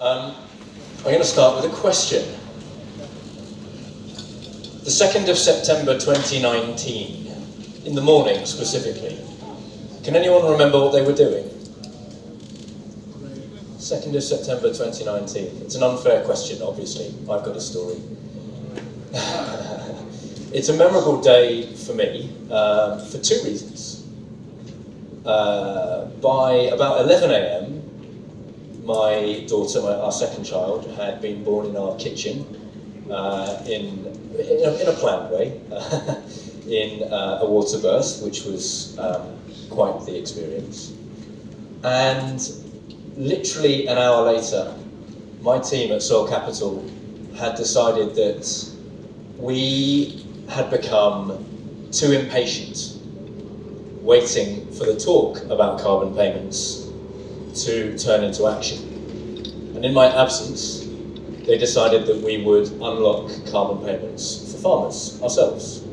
I'm going to start with a question. The 2nd of September 2019, in the morning specifically, can anyone remember what they were doing? 2nd of September 2019. It's an unfair question, obviously. I've got a story. It's a memorable day for me for two reasons. By about 11 a.m, my daughter, our second child, had been born in our kitchen in a planned way, in a water birth, which was quite the experience. And literally an hour later, my team at SoilCapital had decided that we had become too impatient waiting for the talk about carbon payments to turn into action. And in my absence, they decided that we would unlock carbon payments for farmers ourselves.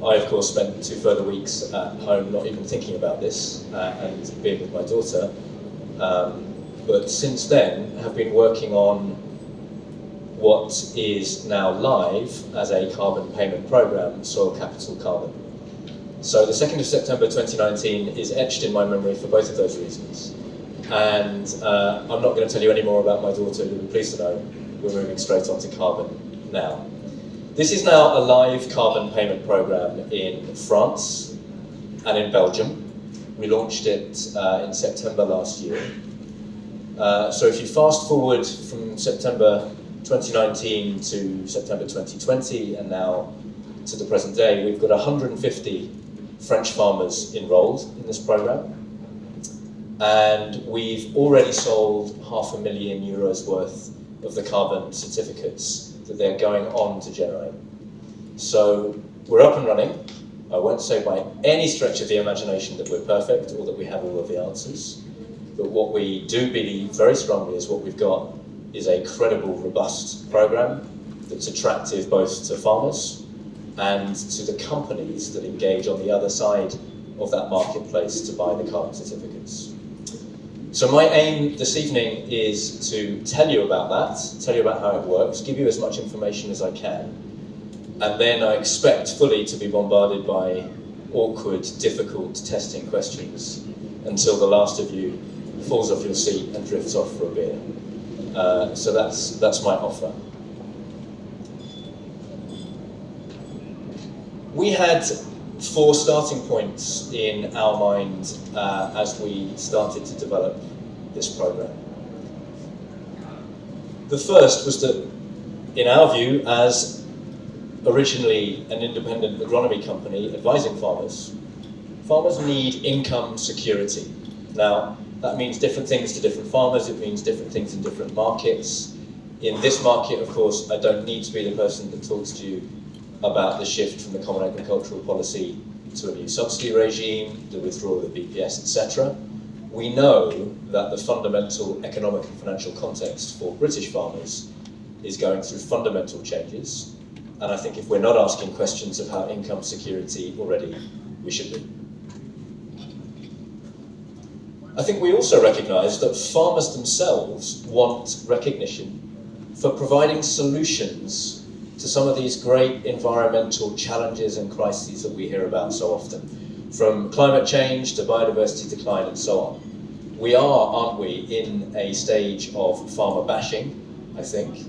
I, of course, spent 2 further weeks at home not even thinking about this and being with my daughter. But since then, have been working on what is now live as a carbon payment program, SoilCapital Carbon. So the 2nd of September 2019 is etched in my memory for both of those reasons. And I'm not going to tell you any more about my daughter. You'll be pleased to know we're moving straight on to carbon now. This is now a live carbon payment program in France and in Belgium. We launched it in September last year. So if you fast forward from September 2019 to September 2020 and now to the present day, we've got 150 French farmers enrolled in this program. And we've already sold €500,000 worth of the carbon certificates that they're going on to generate. So we're up and running. I won't say by any stretch of the imagination that we're perfect or that we have all of the answers, but what we do believe very strongly is what we've got is a credible, robust program that's attractive both to farmers and to the companies that engage on the other side of that marketplace to buy the carbon certificates. So my aim this evening is to tell you about that, tell you about how it works, give you as much information as I can, and then I expect fully to be bombarded by awkward, difficult testing questions until the last of you falls off your seat and drifts off for a beer. So that's my offer. We had 4 starting points in our mind as we started to develop this program. The first was that, in our view, as originally an independent agronomy company advising farmers, farmers need income security. Now, that means different things to different farmers, it means different things in different markets. In this market, of course, I don't need to be the person that talks to you about the shift from the Common Agricultural Policy to a new subsidy regime, the withdrawal of the BPS, etc. We know that the fundamental economic and financial context for British farmers is going through fundamental changes, and I think if we're not asking questions about income security already, we should be. I think we also recognise that farmers themselves want recognition for providing solutions to some of these great environmental challenges and crises that we hear about so often, from climate change to biodiversity decline and so on. We are, aren't we, in a stage of farmer bashing, I think,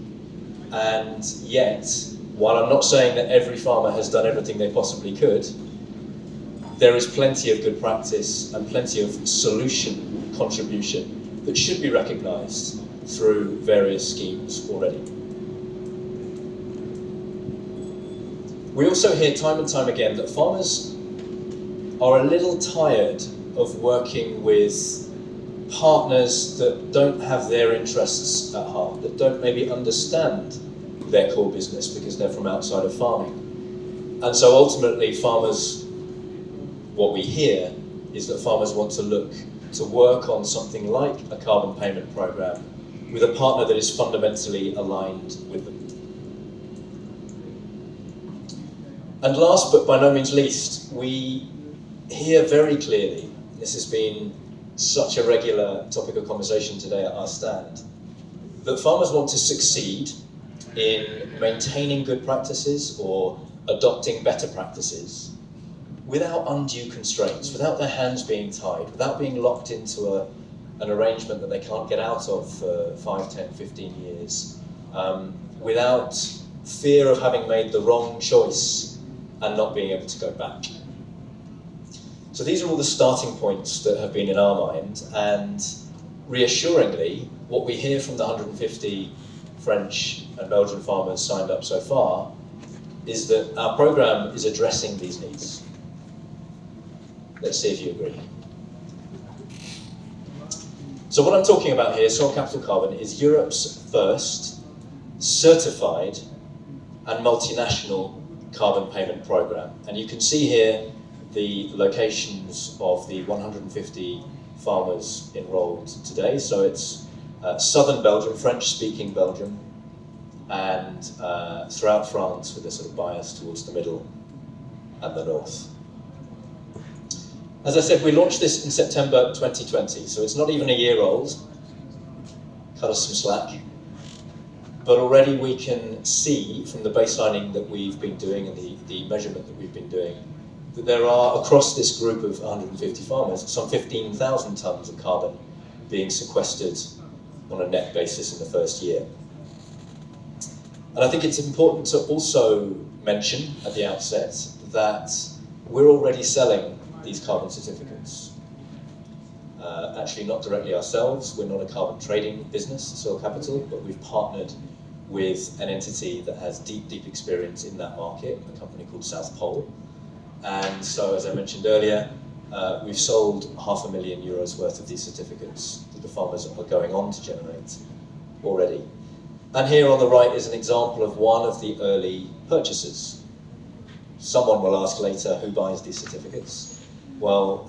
and yet, while I'm not saying that every farmer has done everything they possibly could, there is plenty of good practice and plenty of solution contribution that should be recognised through various schemes already. We also hear time and time again that farmers are a little tired of working with partners that don't have their interests at heart, that don't maybe understand their core business because they're from outside of farming. And so ultimately farmers, what we hear is that farmers want to look to work on something like a carbon payment program with a partner that is fundamentally aligned with them. And last but by no means least, we hear very clearly, this has been such a regular topic of conversation today at our stand, that farmers want to succeed in maintaining good practices or adopting better practices without undue constraints, without their hands being tied, without being locked into an arrangement that they can't get out of for 5, 10, 15 years, without fear of having made the wrong choice and not being able to go back. So these are all the starting points that have been in our mind, and reassuringly, what we hear from the 150 French and Belgian farmers signed up so far is that our programme is addressing these needs. Let's see if you agree. So what I'm talking about here, SoilCapital Carbon, is Europe's first certified and multinational carbon payment programme. And you can see here the locations of the 150 farmers enrolled today. So it's southern Belgium, French-speaking Belgium, and throughout France with a sort of bias towards the middle and the north. As I said, we launched this in September 2020, so it's not even a year old. Cut us some slack. But already we can see from the baselining that we've been doing and the measurement that we've been doing that there are, across this group of 150 farmers, some 15,000 tonnes of carbon being sequestered on a net basis in the first year. And I think it's important to also mention at the outset that we're already selling these carbon certificates. Actually not directly ourselves, we're not a carbon trading business, SoilCapital, but we've partnered with an entity that has deep experience in that market, a company called South Pole. And so, as I mentioned earlier, we've sold €500,000 worth of these certificates that the farmers are going on to generate already. And here on the right is an example of one of the early purchasers. Someone will ask later, who buys these certificates? Well,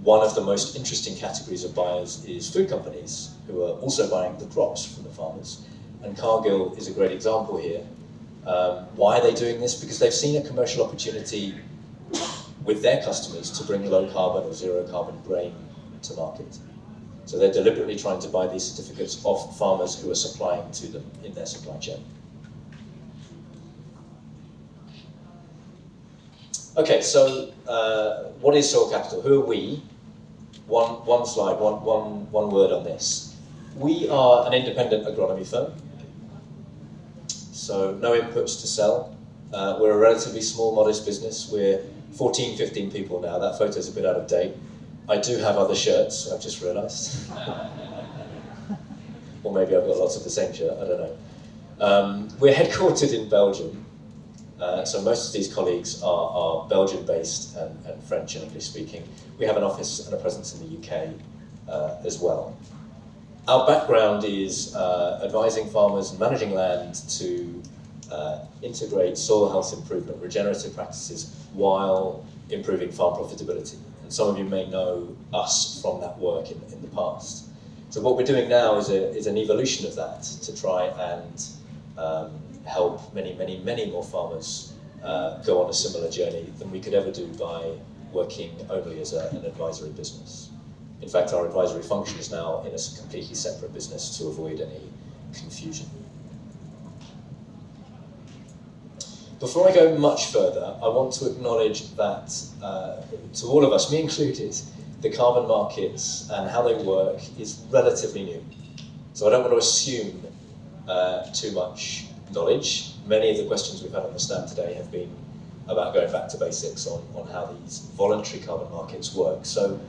one of the most interesting categories of buyers is food companies, who are also buying the crops from the farmers. And Cargill is a great example here. Why are they doing this? Because they've seen a commercial opportunity with their customers to bring low carbon or zero carbon grain to market. So they're deliberately trying to buy these certificates off farmers who are supplying to them in their supply chain. Okay, so what is SoilCapital? Who are we? One slide, one word on this. We are an independent agronomy firm. So no inputs to sell. We're a relatively small, modest business. We're 14, 15 people now. That photo's a bit out of date. I do have other shirts, I've just realised. Or maybe I've got lots of the same shirt, I don't know. We're headquartered in Belgium. So most of these colleagues are Belgian-based and French and English-speaking. We have an office and a presence in the UK as well. Our background is advising farmers and managing land to integrate soil health improvement, regenerative practices, while improving farm profitability. And some of you may know us from that work in the past. So what we're doing now is an evolution of that to try and help many more farmers go on a similar journey than we could ever do by working only as an advisory business. In fact, our advisory function is now in a completely separate business to avoid any confusion. Before I go much further, I want to acknowledge that to all of us, me included, the carbon markets and how they work is relatively new. So I don't want to assume too much knowledge. Many of the questions we've had on the stand today have been about going back to basics on how these voluntary carbon markets work. So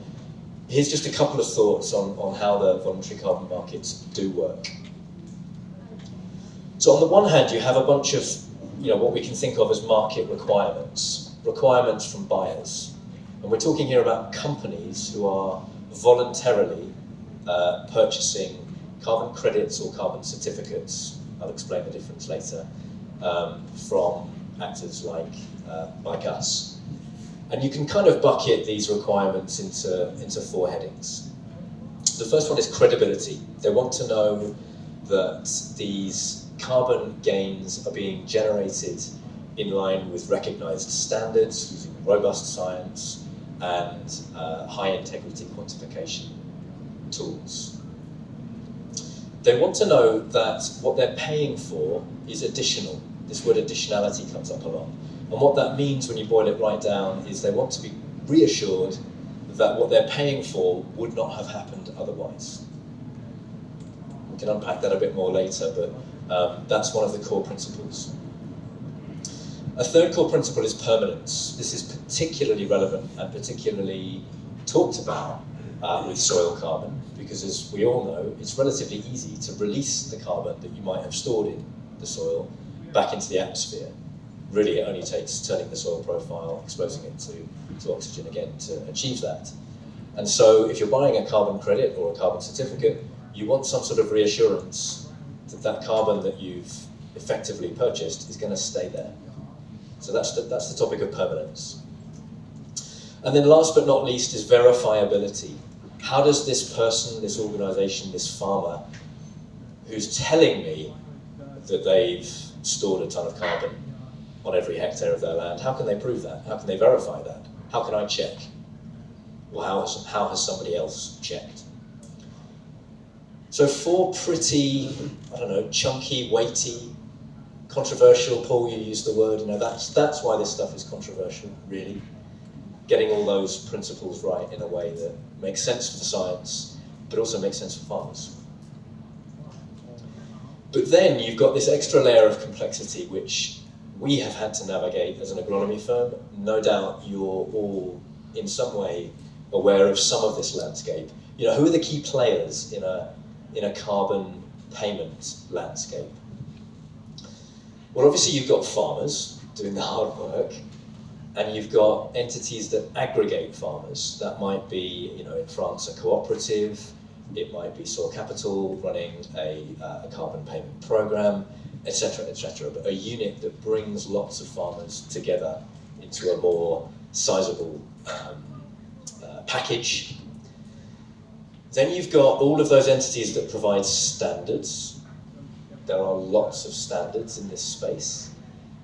here's just a couple of thoughts on how the voluntary carbon markets do work. So on the one hand, you have a bunch of what we can think of as market requirements from buyers. And we're talking here about companies who are voluntarily purchasing carbon credits or carbon certificates, I'll explain the difference later, from actors like us. And you can kind of bucket these requirements into four headings. The first one is credibility. They want to know that these carbon gains are being generated in line with recognized standards, using robust science, and high integrity quantification tools. They want to know that what they're paying for is additional. This word additionality comes up a lot. And what that means when you boil it right down is they want to be reassured that what they're paying for would not have happened otherwise. We can unpack that a bit more later, but that's one of the core principles. A third core principle is permanence. This is particularly relevant and particularly talked about with soil carbon, because as we all know, it's relatively easy to release the carbon that you might have stored in the soil back into the atmosphere. Really, it only takes turning the soil profile, exposing it to oxygen again to achieve that. And so if you're buying a carbon credit or a carbon certificate, you want some sort of reassurance that that carbon that you've effectively purchased is going to stay there. So that's the topic of permanence. And then last but not least is verifiability. How does this person, this organization, this farmer, who's telling me that they've stored a ton of carbon on every hectare of their land, how can they prove that? How can they verify that? How can I check? Well, how has somebody else checked? So 4 pretty, I don't know, chunky, weighty, controversial, Paul, you used the word, that's why this stuff is controversial, really. Getting all those principles right in a way that makes sense for the science, but also makes sense for farmers. But then you've got this extra layer of complexity which we have had to navigate as an agronomy firm. No doubt you're all in some way aware of some of this landscape. You know, who are the key players in a carbon payment landscape? Well, obviously you've got farmers doing the hard work, and you've got entities that aggregate farmers. That might be, you know, in France, a cooperative. It might be SoilCapital running a carbon payment program, etc., etc. But a unit that brings lots of farmers together into a more sizable package. Then you've got all of those entities that provide standards. There are lots of standards in this space.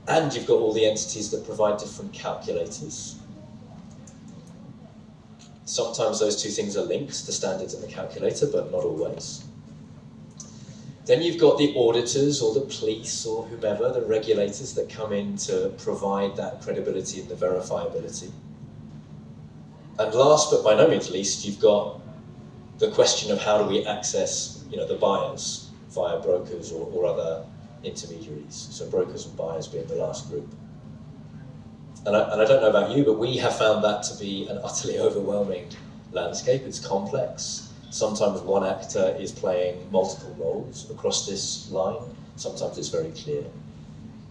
And you've got all the entities that provide different calculators. Sometimes those two things are linked, the standards and the calculator, but not always. Then you've got the auditors or the police or whomever, the regulators that come in to provide that credibility and the verifiability. And last but by no means least, you've got the question of how do we access, you know, the buyers via brokers or other intermediaries. So brokers and buyers being the last group. And I don't know about you, but we have found that to be an utterly overwhelming landscape. It's complex. Sometimes one actor is playing multiple roles across this line. Sometimes it's very clear.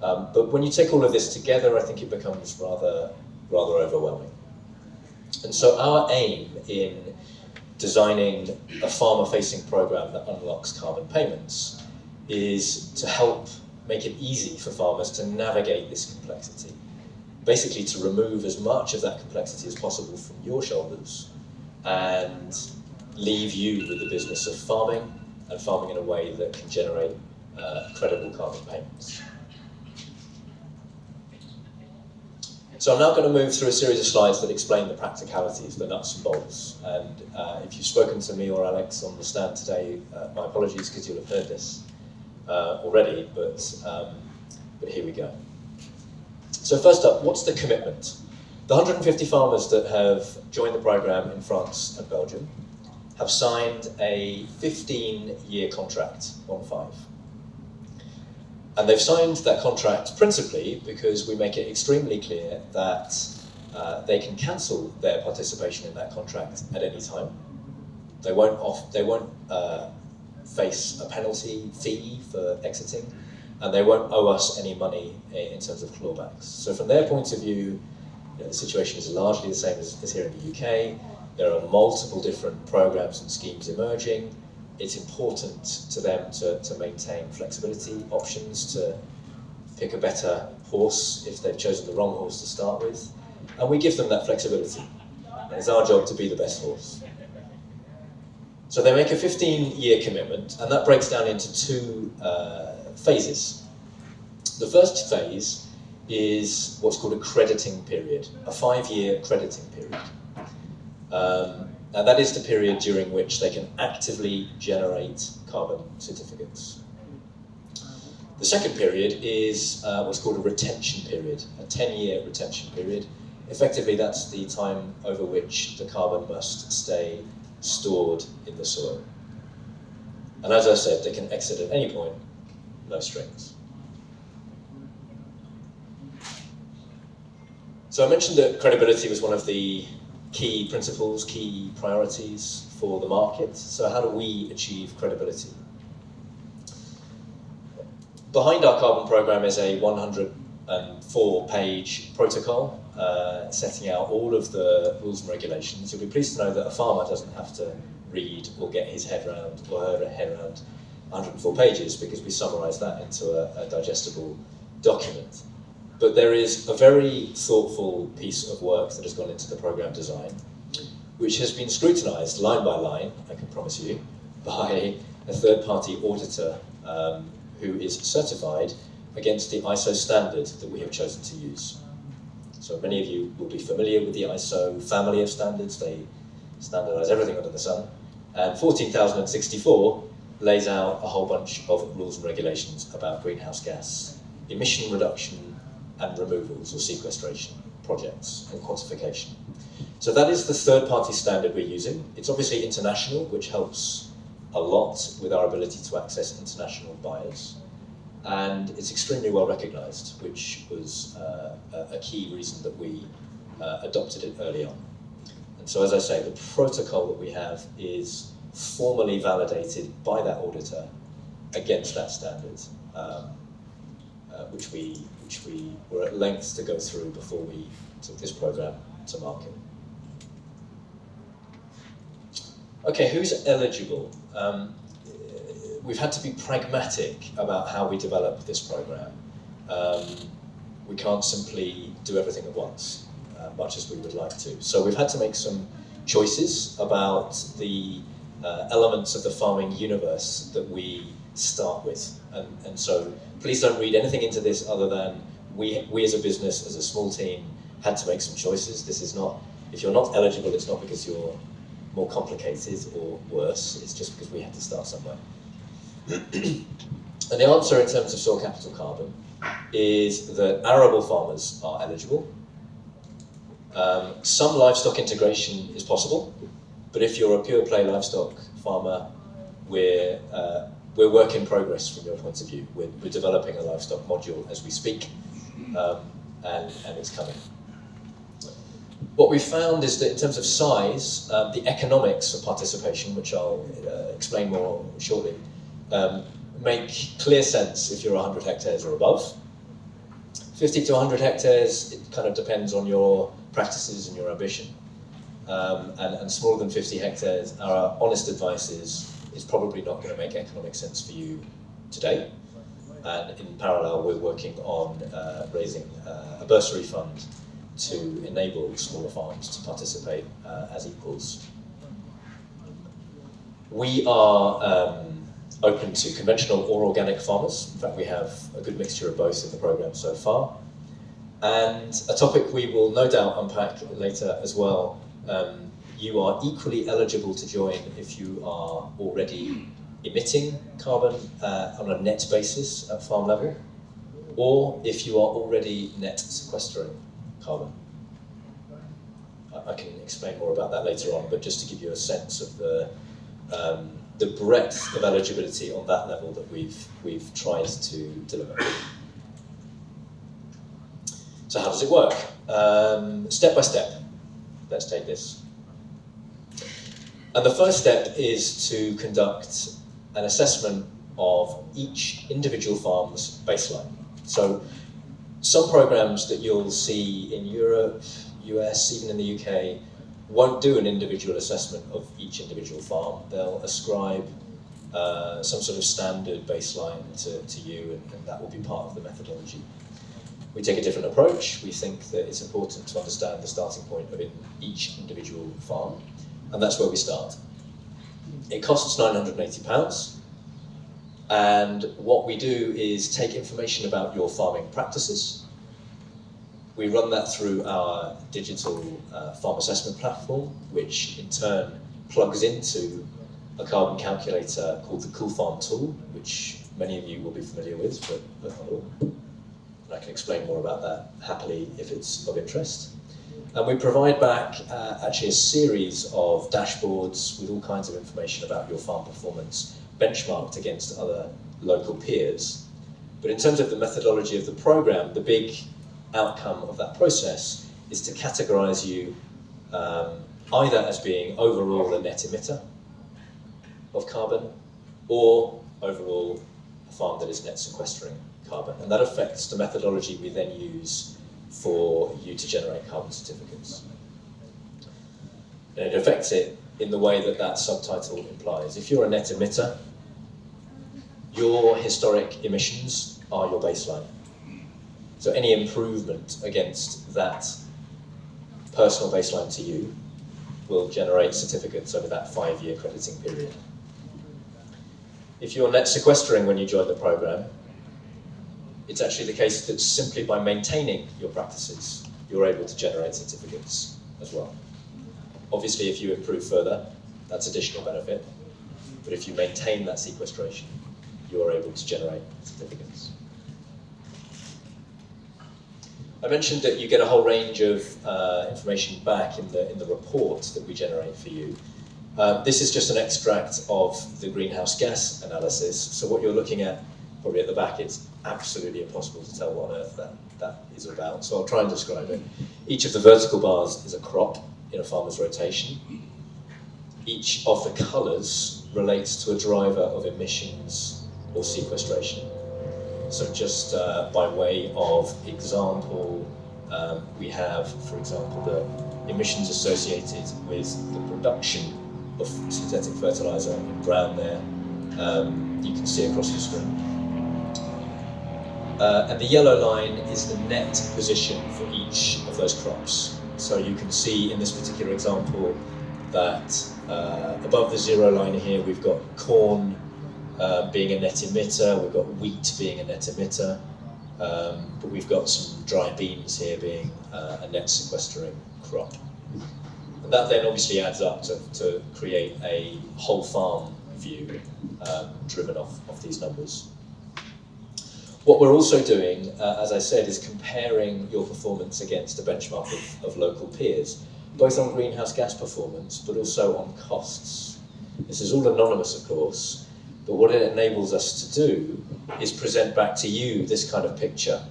But when you take all of this together, I think it becomes rather overwhelming. And so our aim in designing a farmer-facing program that unlocks carbon payments is to help make it easy for farmers to navigate this complexity. Basically to remove as much of that complexity as possible from your shoulders and leave you with the business of farming, and farming in a way that can generate credible carbon payments. So I'm now going to move through a series of slides that explain the practicalities, the nuts and bolts. And if you've spoken to me or Alex on the stand today, my apologies because you'll have heard this already, but here we go. So first up, what's the commitment? The 150 farmers that have joined the program in France and Belgium have signed a 15-year contract, 1-5. And they've signed that contract principally because we make it extremely clear that they can cancel their participation in that contract at any time. They won't face a penalty fee for exiting, and they won't owe us any money in terms of clawbacks. So from their point of view, you know, the situation is largely the same as here in the UK. There are multiple different programs and schemes emerging. It's important to them to maintain flexibility, options to pick a better horse if they've chosen the wrong horse to start with. And we give them that flexibility. And it's our job to be the best horse. So they make a 15-year commitment, and that breaks down into 2 phases. The first phase is what's called a crediting period, a 5-year crediting period. And that is the period during which they can actively generate carbon certificates. The second period is what's called a retention period, a 10-year retention period. Effectively, that's the time over which the carbon must stay stored in the soil. And as I said, they can exit at any point, no strings. So I mentioned that credibility was one of the key principles, key priorities for the market. So how do we achieve credibility? Behind our carbon program is a 104-page protocol setting out all of the rules and regulations. You'll be pleased to know that a farmer doesn't have to read or get his head around or her head around 104 pages because we summarise that into a digestible document. But there is a very thoughtful piece of work that has gone into the program design, which has been scrutinised line by line, I can promise you, by a third-party auditor who is certified against the ISO standard that we have chosen to use. So many of you will be familiar with the ISO family of standards. They standardise everything under the sun. And 14064 lays out a whole bunch of rules and regulations about greenhouse gas emission reduction and removals or sequestration projects and quantification. So that is the third-party standard we're using. It's obviously international, which helps a lot with our ability to access international buyers. And it's extremely well recognised, which was a key reason that we adopted it early on. And so, as I say, the protocol that we have is formally validated by that auditor against that standard, which we were at length to go through before we took this program to market. Okay, who's eligible? We've had to be pragmatic about how we develop this program. We can't simply do everything at once, much as we would like to. So we've had to make some choices about the elements of the farming universe that we start with. And so please don't read anything into this other than we as a business, as a small team, had to make some choices. This is not, if you're not eligible, it's not because you're more complicated or worse, it's just because we had to start somewhere. And the answer in terms of SoilCapital carbon is that arable farmers are eligible. Some livestock integration is possible, but if you're a pure play livestock farmer, we're work in progress from your point of view. We're developing a livestock module as we speak, and it's coming. What we found is that in terms of size, the economics of participation, which I'll explain more shortly, make clear sense if you're 100 hectares or above. 50 to 100 hectares, it kind of depends on your practices and your ambition. And smaller than 50 hectares, our honest advice is probably not going to make economic sense for you today. And in parallel, we're working on raising a bursary fund to enable smaller farms to participate as equals. We are open to conventional or organic farmers. In fact, we have a good mixture of both in the program so far. And a topic we will no doubt unpack later as well, you are equally eligible to join if you are already emitting carbon on a net basis at farm level, or if you are already net sequestering carbon. I can explain more about that later on, but just to give you a sense of the breadth of eligibility on that level that we've tried to deliver. So how does it work? Step by step, let's take this. And the first step is to conduct an assessment of each individual farm's baseline. So some programs that you'll see in Europe, US, even in the UK, won't do an individual assessment of each individual farm. They'll ascribe some sort of standard baseline to you, and that will be part of the methodology. We take a different approach. We think that it's important to understand the starting point of each individual farm, and that's where we start. It costs £980, and what we do is take information about your farming practices, We run that through our digital farm assessment platform, which in turn plugs into a carbon calculator called the Cool Farm tool, which many of you will be familiar with, but not all. And I can explain more about that happily if it's of interest. And we provide back actually a series of dashboards with all kinds of information about your farm performance, benchmarked against other local peers. But in terms of the methodology of the programme, the big outcome of that process is to categorise you either as being overall a net emitter of carbon, or overall a farm that is net sequestering carbon. And that affects the methodology we then use for you to generate carbon certificates. And it affects it in the way that that subtitle implies. If you're a net emitter, your historic emissions are your baseline. So any improvement against that personal baseline to you will generate certificates over that 5-year crediting period. If you're net sequestering when you join the programme, it's actually the case that simply by maintaining your practices, you're able to generate certificates as well. Obviously, if you improve further, that's additional benefit. But if you maintain that sequestration, you're able to generate certificates. I mentioned that you get a whole range of information back in the report that we generate for you. This is just an extract of the greenhouse gas analysis. So what you're looking at, probably at the back, it's absolutely impossible to tell what on earth that is about. So I'll try and describe it. Each of the vertical bars is a crop in a farmer's rotation. Each of the colours relates to a driver of emissions or sequestration. So just by way of example, we have, for example, the emissions associated with the production of synthetic fertiliser in brown there. You can see across the screen. And the yellow line is the net position for each of those crops. So you can see in this particular example that above the zero line here we've got corn being a net emitter, we've got wheat being a net emitter, but we've got some dry beans here being a net sequestering crop. And that then obviously adds up to create a whole farm view driven off these numbers. What we're also doing, as I said, is comparing your performance against a benchmark of local peers, both on greenhouse gas performance, but also on costs. This is all anonymous, of course, but what it enables us to do is present back to you this kind of picture.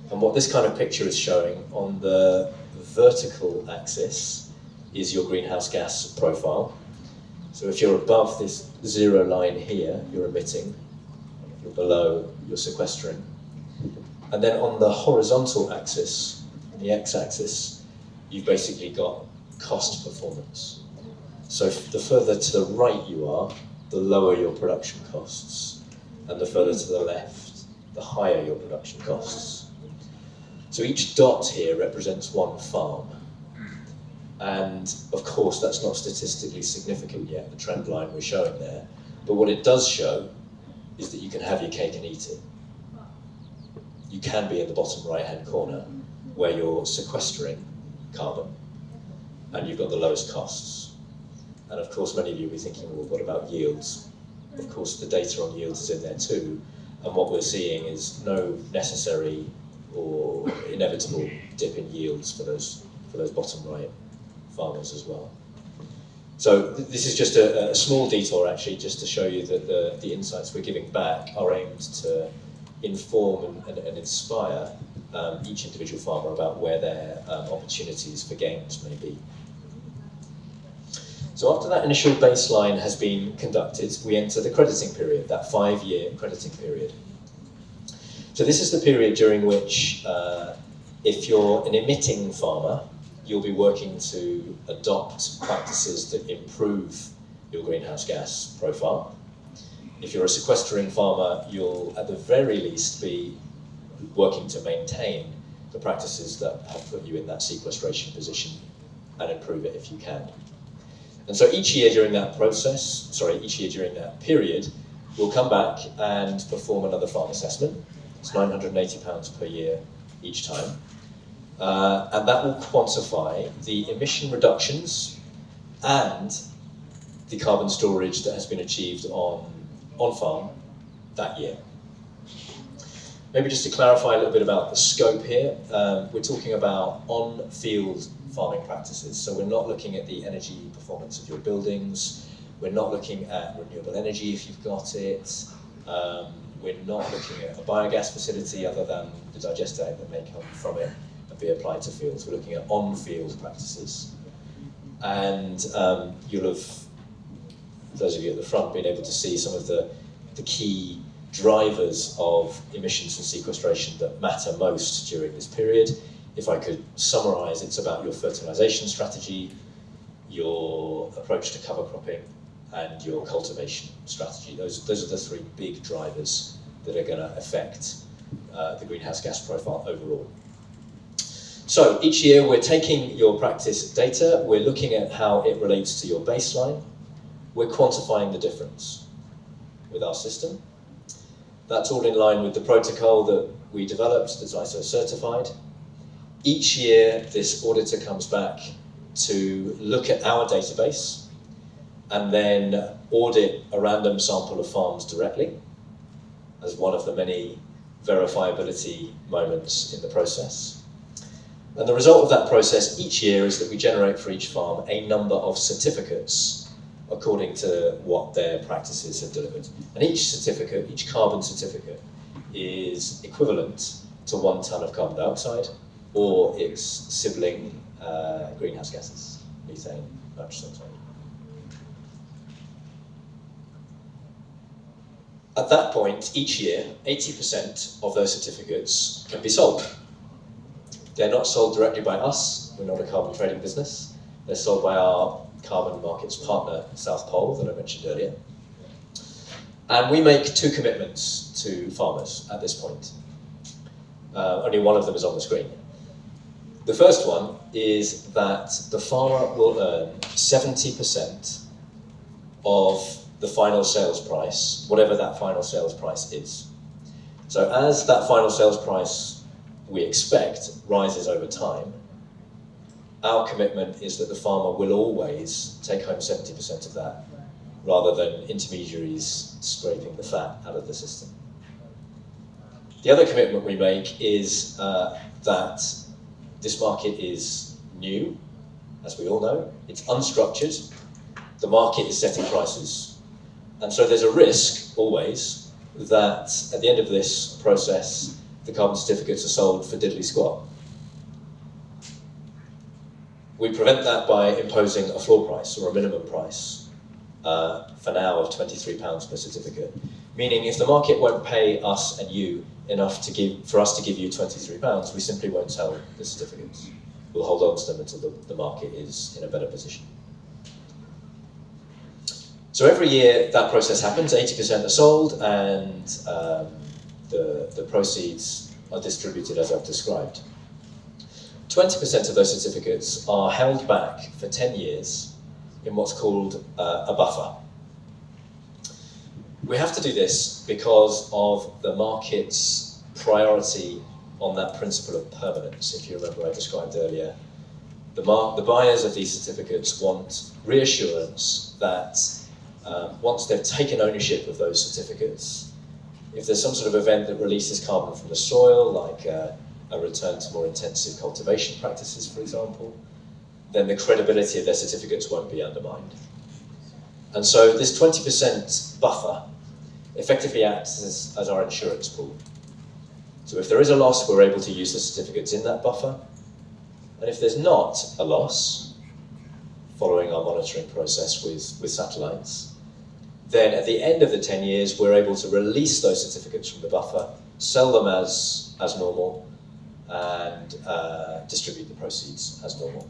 And what this kind of picture is showing on the vertical axis is your greenhouse gas profile. So if you're above this zero line here, you're emitting. If you're below, you're sequestering. And then on the horizontal axis, the x-axis, you've basically got cost performance. So the further to the right you are, the lower your production costs. And the further to the left, the higher your production costs. So each dot here represents one farm. And of course, that's not statistically significant yet, the trend line we're showing there. But what it does show is that you can have your cake and eat it. You can be in the bottom right-hand corner where you're sequestering carbon and you've got the lowest costs. And of course, many of you will be thinking, well, what about yields? Of course, the data on yields is in there too. And what we're seeing is no necessary or inevitable dip in yields for those bottom right farmers as well. So this is just a small detour actually, just to show you that the insights we're giving back are aimed to inform and inspire each individual farmer about where their opportunities for gains may be. So after that initial baseline has been conducted, we enter the crediting period, that 5-year crediting period. So this is the period during which, if you're an emitting farmer, you'll be working to adopt practices that improve your greenhouse gas profile. If you're a sequestering farmer, you'll at the very least be working to maintain the practices that have put you in that sequestration position and improve it if you can. And so each year during that period, we'll come back and perform another farm assessment. It's £980 per year each time. and that will quantify the emission reductions and the carbon storage that has been achieved on farm that year. Maybe just to clarify a little bit about the scope here, we're talking about on-field farming practices. So we're not looking at the energy performance of your buildings, we're not looking at renewable energy if you've got it, we're not looking at a biogas facility other than the digester that may come from it and be applied to fields. We're looking at on-field practices. And you'll have, those of you at the front, been able to see some of the key drivers of emissions and sequestration that matter most during this period. If I could summarise, it's about your fertilisation strategy, your approach to cover cropping, and your cultivation strategy. Those are the three big drivers that are going to affect the greenhouse gas profile overall. So each year we're taking your practice data, we're looking at how it relates to your baseline, we're quantifying the difference with our system. That's all in line with the protocol that we developed that's ISO certified. Each year this auditor comes back to look at our database and then audit a random sample of farms directly as one of the many verifiability moments in the process. And the result of that process each year is that we generate for each farm a number of certificates according to what their practices have delivered. And each certificate, each carbon certificate, is equivalent to 1 tonne of carbon dioxide or its sibling greenhouse gases, methane, nitrous oxide. At that point, each year, 80% of those certificates can be sold. They're not sold directly by us, we're not a carbon trading business. They're sold by our carbon markets partner, South Pole, that I mentioned earlier. And we make 2 commitments to farmers at this point. Only one of them is on the screen. The first one is that the farmer will earn 70% of the final sales price, whatever that final sales price is. So as that final sales price, we expect, rises over time, our commitment is that the farmer will always take home 70% of that, rather than intermediaries scraping the fat out of the system. The other commitment we make is that this market is new, as we all know. It's unstructured. The market is setting prices. And so there's a risk, always, that at the end of this process, the carbon certificates are sold for diddly squat. We prevent that by imposing a floor price or a minimum price, for now of £23 per certificate. Meaning if the market won't pay us and you enough for us to give you £23, we simply won't sell the certificates. We'll hold on to them until the market is in a better position. So every year that process happens, 80% are sold, and the proceeds are distributed as I've described. 20% of those certificates are held back for 10 years in what's called a buffer. We have to do this because of the market's priority on that principle of permanence. If you remember, I described earlier, the buyers of these certificates want reassurance that once they've taken ownership of those certificates, if there's some sort of event that releases carbon from the soil, like a return to more intensive cultivation practices, for example, then the credibility of their certificates won't be undermined. And so this 20% buffer effectively acts as our insurance pool. So if there is a loss, we're able to use the certificates in that buffer. And if there's not a loss, following our monitoring process with satellites, then at the end of the 10 years, we're able to release those certificates from the buffer, sell them as normal, and distribute the proceeds as normal.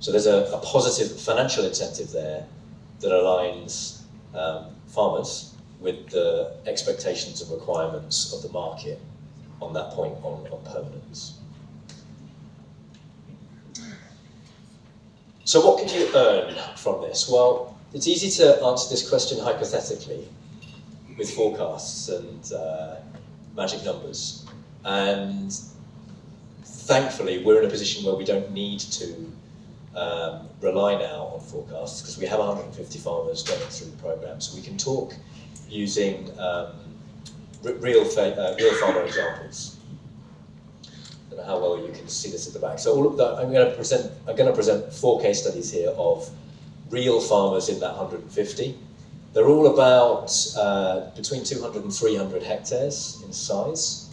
So there's a positive financial incentive there that aligns farmers with the expectations and requirements of the market on that point on permanence. So what could you earn from this? Well, it's easy to answer this question hypothetically with forecasts and magic numbers. And thankfully, we're in a position where we don't need to rely now on forecasts, because we have 150 farmers going through the programme, so we can talk using real farmer examples. I don't know how well you can see this at the back. So all of that, I'm going to present 4 case studies here of real farmers in that 150. They're all about between 200 and 300 hectares in size.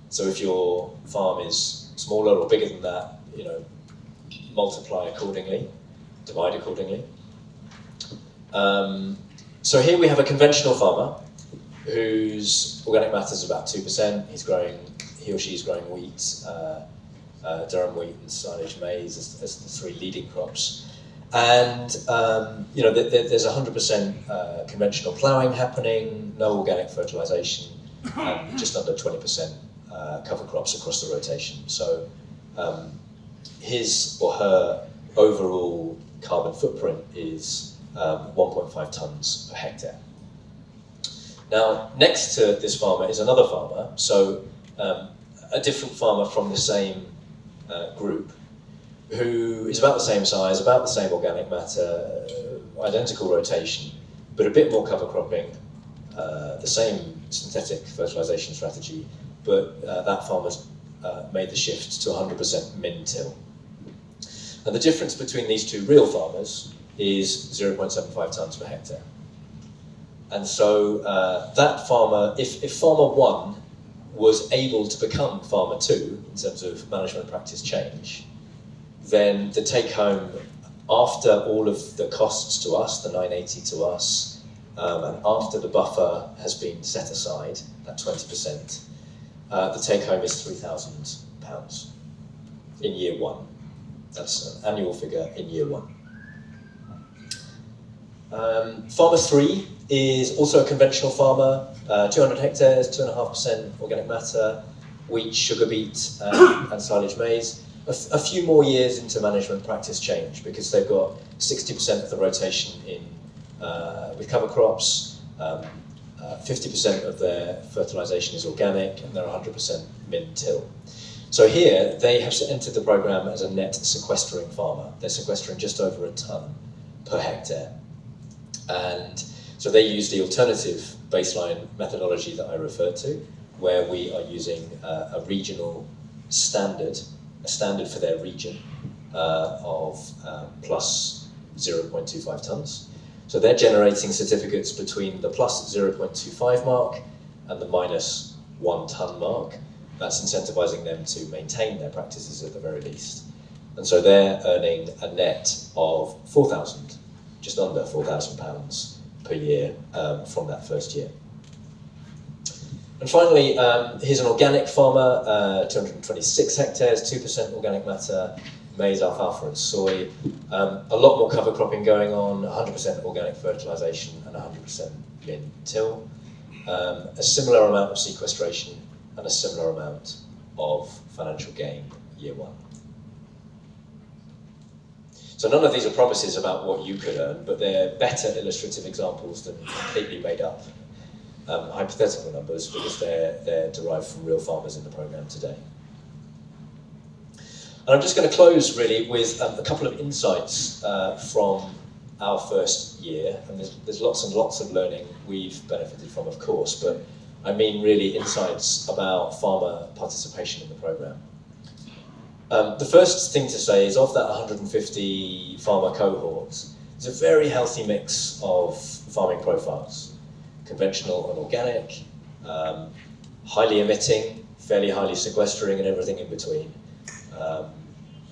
So if your farm is smaller or bigger than that, you know, multiply accordingly, divide accordingly. So here we have a conventional farmer whose organic matter is about 2%. He or she is growing wheat, durum wheat and silage maize as the 3 leading crops. And you know, there's 100% conventional ploughing happening, no organic fertilisation, and just under 20% cover crops across the rotation. So his or her overall carbon footprint is 1.5 tonnes per hectare. Now, next to this farmer is another farmer, so a different farmer from the same group, who is about the same size, about the same organic matter, identical rotation, but a bit more cover cropping, the same synthetic fertilisation strategy, but that farmer's made the shift to 100% min-till. And the difference between these 2 real farmers is 0.75 tonnes per hectare. And so that farmer, if farmer 1 was able to become farmer 2 in terms of management practice change, then the take home after all of the costs to us, the 980 to us, and after the buffer has been set aside, that 20%, the take home is £3,000 in year 1. That's an annual figure in year 1. Farmer 3 is also a conventional farmer, 200 hectares, 2.5% organic matter, wheat, sugar beet, and silage maize. A few more years into management practice change, because they've got 60% of the rotation in with cover crops, 50% of their fertilisation is organic, and they're 100% min-till. So here, they have entered the programme as a net sequestering farmer. They're sequestering just over a tonne per hectare. And so they use the alternative baseline methodology that I referred to, where we are using a regional standard, a standard for their region of plus 0.25 tonnes. So they're generating certificates between the plus 0.25 mark and the minus 1 tonne mark. That's incentivizing them to maintain their practices at the very least. And so they're earning a net of 4,000, just under £4,000 per year from that first year. And finally, here's an organic farmer, 226 hectares, 2% organic matter, maize, alfalfa and soy. A lot more cover cropping going on, 100% organic fertilisation and 100% min-till. A similar amount of sequestration and a similar amount of financial gain year 1. So none of these are promises about what you could earn, but they're better illustrative examples than completely made up hypothetical numbers, because they're derived from real farmers in the programme today. And I'm just going to close really with a couple of insights from our first year, and there's lots and lots of learning we've benefited from, of course, but I mean really insights about farmer participation in the programme. The first thing to say is, of that 150 farmer cohort, there's a very healthy mix of farming profiles. Conventional and organic, highly emitting, fairly highly sequestering, and everything in between.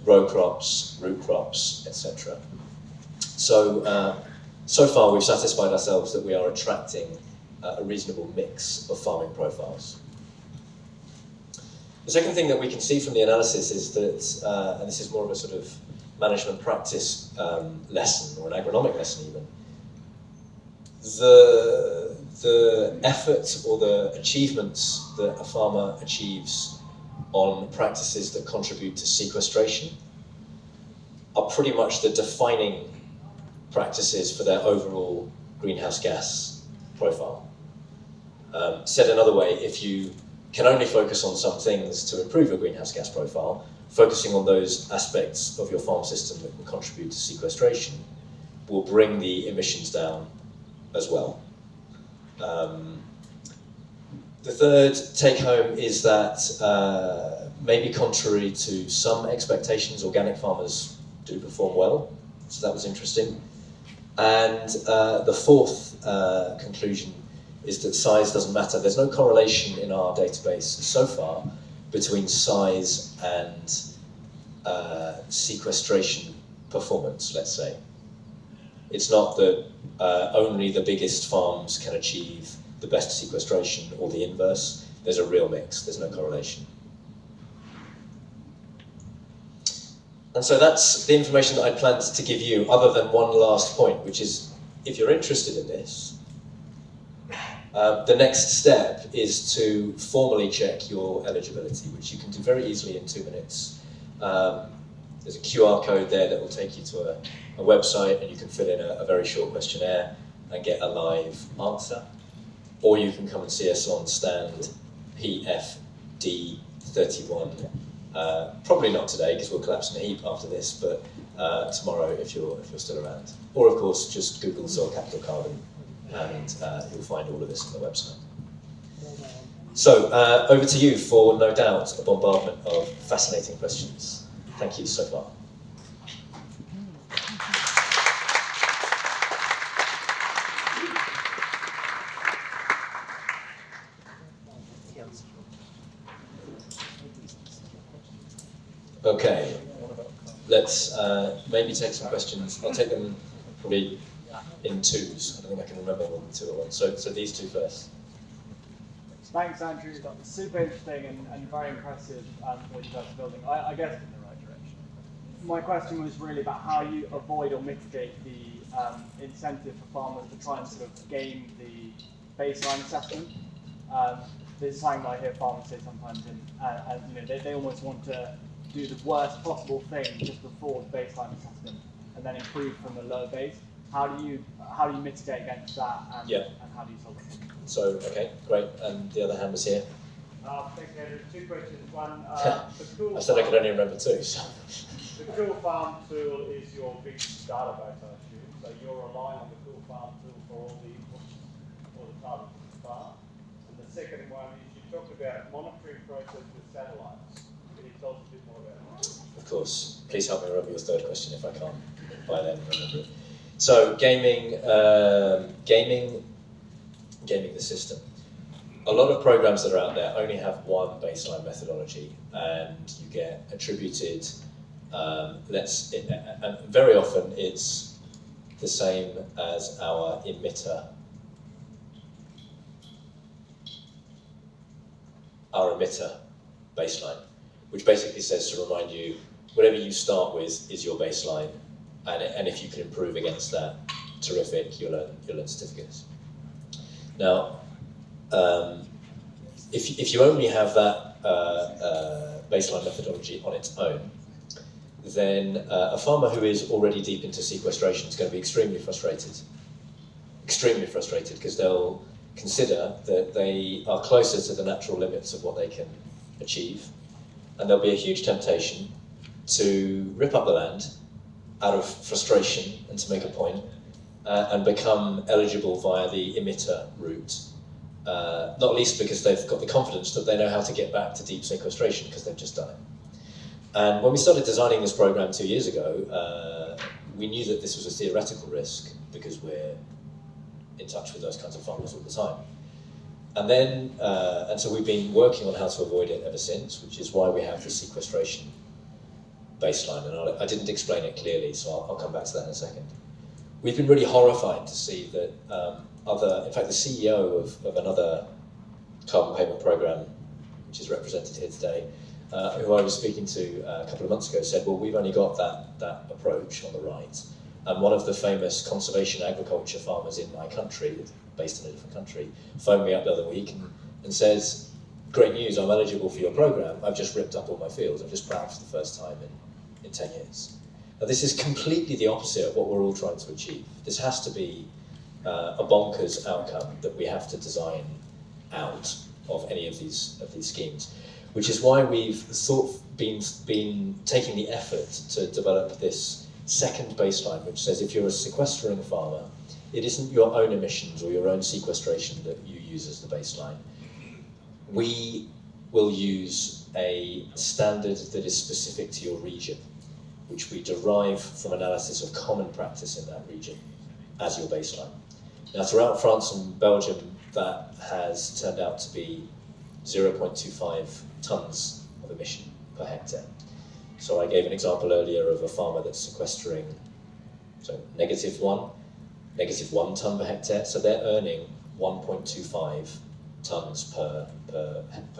Row crops, root crops, etc. So, so far we've satisfied ourselves that we are attracting a reasonable mix of farming profiles. The second thing that we can see from the analysis is that, and this is more of a sort of management practice lesson, or an agronomic lesson even, the effort or the achievements that a farmer achieves on practices that contribute to sequestration are pretty much the defining practices for their overall greenhouse gas profile. Said another way, if you can only focus on some things to improve your greenhouse gas profile, focusing on those aspects of your farm system that can contribute to sequestration will bring the emissions down as well. The third take-home is that maybe contrary to some expectations, organic farmers do perform well, so that was interesting. And the fourth conclusion is that size doesn't matter. There's no correlation in our database so far between size and sequestration performance, let's say. It's not that only the biggest farms can achieve the best sequestration or the inverse. There's a real mix, there's no correlation. And so that's the information that I planned to give you, other than one last point, which is, if you're interested in this, the next step is to formally check your eligibility, which you can do very easily in 2 minutes. There's a QR code there that will take you to a website, and you can fill in a very short questionnaire and get a live answer. Or you can come and see us on stand PFD31. Probably not today, because we'll collapse in a heap after this, but tomorrow if you're still around. Or of course, just Google SoilCapital Carbon, and you'll find all of this on the website. So over to you for, no doubt, a bombardment of fascinating questions. Thank you so far. Okay, let's maybe take some questions. I'll take them probably in twos. I don't think I can remember more than two at once. So these two first. Thanks, Andrew. That's super interesting and very impressive what you guys are building. I guess in the right direction. My question was really about how you avoid or mitigate the incentive for farmers to try and sort of game the baseline assessment. This is something that I hear farmers say sometimes, and you know, they almost want to do the worst possible thing just before the baseline assessment, and then improve from a lower base. How do you mitigate against that, and how do you solve it? So, okay, great. And the other hand was here. Thanks, Andrew. Two questions. One, I said I could only remember two. So. The Cool Farm tool is your big database, I assume. So you're relying on the Cool Farm tool for all the inputs or the targets of the farm. And the second one is you talked about monitoring process with satellites. Can you tell us a bit more about that? Of course. Please help me remember your third question if I can't by then remember it. So gaming the system. A lot of programs that are out there only have one baseline methodology, and you get attributed, and very often it's the same as our emitter baseline, which basically says to remind you, whatever you start with is your baseline, and if you can improve against that, terrific, you'll earn certificates. Now, if you only have that baseline methodology on its own, then a farmer who is already deep into sequestration is going to be extremely frustrated because they'll consider that they are closer to the natural limits of what they can achieve, and there'll be a huge temptation to rip up the land out of frustration and to make a point, and become eligible via the emitter route, not least because they've got the confidence that they know how to get back to deep sequestration because they've just done it. And when we started designing this program 2 years ago, we knew that this was a theoretical risk because we're in touch with those kinds of farmers all the time. And then, and so we've been working on how to avoid it ever since, which is why we have the sequestration baseline. And I didn't explain it clearly, so I'll come back to that in a second. We've been really horrified to see that in fact the CEO of another carbon payment program, which is represented here today, who I was speaking to a couple of months ago, said, well, we've only got that approach on the right. And one of the famous conservation agriculture farmers in my country, based in a different country, phoned me up the other week and says, great news, I'm eligible for your program. I've just ripped up all my fields. I've just plowed for the first time in 10 years. Now, this is completely the opposite of what we're all trying to achieve. This has to be a bonkers outcome that we have to design out of any of these schemes, which is why we've been taking the effort to develop this second baseline, which says if you're a sequestering farmer, it isn't your own emissions or your own sequestration that you use as the baseline. We will use a standard that is specific to your region, which we derive from analysis of common practice in that region as your baseline. Now, throughout France and Belgium, that has turned out to be 0.25 tonnes of emission per hectare. So I gave an example earlier of a farmer that's sequestering, so -1 tonne per hectare, so they're earning 1.25 tonnes per